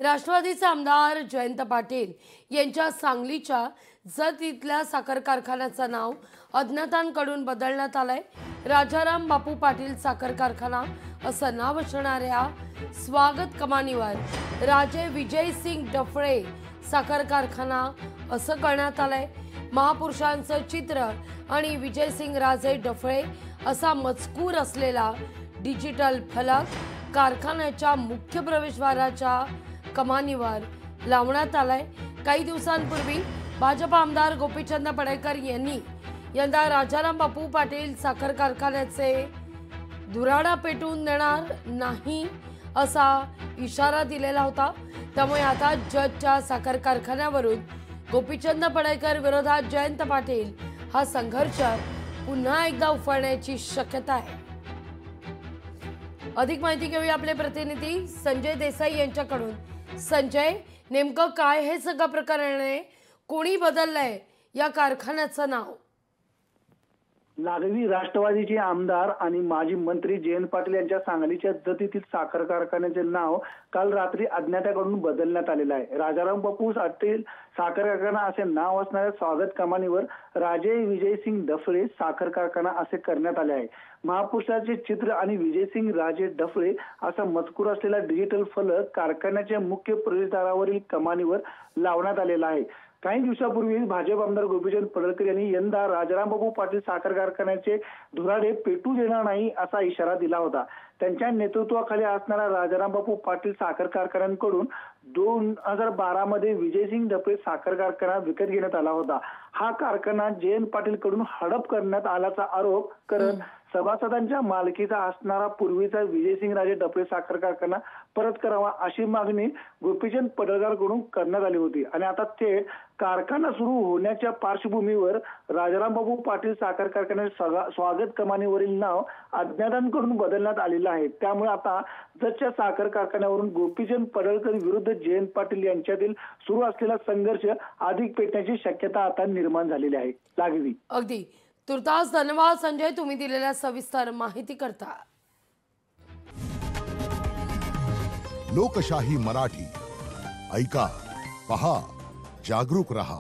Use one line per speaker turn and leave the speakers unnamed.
राष्ट्रवादीचे आमदार जयंत पाटील यांच्या सांगलीच्या जत इथल्या साखर कारखान्याचं नाव अज्ञातांकडून बदलण्यात आलंय। राजाराम बापू पाटील साखर कारखाना असं नाव असणाऱ्या स्वागत कमानीवर राजे विजय सिंग डफळे साखर कारखाना असं करण्यात आलंय। महापुरुषांचं चित्र आणि विजय सिंग राजे डफळे असा मजकूर असलेला डिजिटल फलक कारखान्याच्या मुख्य प्रवेशद्वाराच्या कमानीवर लावण्यात आलाय। काही दिवसांपूर्वी भाजप आमदार गोपीचंद पडळकर यांनी यंदा राजाराम बापू पाटील साखर कारखान्याचे धुराडा पेटून देणार नाही असा इशारा दिलेला होता। त्यामुळे आता जतच्या साखर कारखान्यावरून गोपीचंद पडळकर विरोधात जयंत पाटील हा संघर्ष पुन्हा एकदा उफाळण्याची शक्यता आहे। अधिक माहिती घेऊया आपले प्रतिनिधी संजय देसाई यांच्याकडून। संजय, नेमकं काय हे सगळं प्रकरण आहे? कोणी बदललंय या कारखान्याचं नाव?
लागवी राष्ट्रवादीचे आमदार आणि माजी मंत्री जयंत पाटील यांच्या सांगलीच्या जत येथील साखर कारखान्याचे नाव काल रात्री अज्ञाताकडून बदलण्यात आलेलं आहे। राजाराम बापू पाटील साखर कारखाना असे नाव असणाऱ्या स्वागत कमानीवर राजे विजयसिंग डफळे साखर कारखाना असे करण्यात आले आहे। महापुरुषाचे चित्र आणि विजयसिंग राजे डफळे असा मजकूर असलेला डिजिटल फलक कारखान्याच्या मुख्य प्रवेशद्वारावरील कमानीवर लावण्यात आलेला आहे। काही दिवसापूर्वी भाजप आमदार गोपीचंद पडळकर यांनी यंदा राजाराम बापू पाटील साखर कारखान्याचे धुराडे पेटू देणार नाही असा इशारा दिला होता। त्यांच्या नेतृत्वाखाली असणाऱ्या राजाराम बापू पाटील साखर कारखान्यांकडून 2012 मध्ये विजयसिंग डफळे साखर कारखाना विकत घेण्यात आला होता। हा कारखाना जयंत पाटील कडून हडप करण्यात आल्याचा आरोप करत सभासदांच्या मालकीचा असणारा पूर्वीचा विजयसिंग राजे डफळे साखर कारखाना परत करावा अशी मागणी गोपीचंद पडळकरकडून करण्यात आली होती। आणि आता थेट कारखाना सुरू होण्याच्या पार्श्वभूमीवर राजाराम बापू पाटील साखर कारखान्याचे स्वागत कमानीवरील नाव अज्ञातांकडून बदलण्यात आलेलं आहे। त्यामुळे आता जतच्या साखर कारखान्यावरून गोपीचंद पडळकर विरुद्ध जयंत पाटील यांच्यातील सुरू असलेला संघर्ष अधिक पेटण्याची शक्यता आता निर्माण झालेली आहे। लागवी
अगदी तुर्तास धन्यवाद संजय, तुम्ही दिलेल्या सविस्तर माहिती करता।
लोकशाही मराठी ऐका, पहा, जागरूक रहा।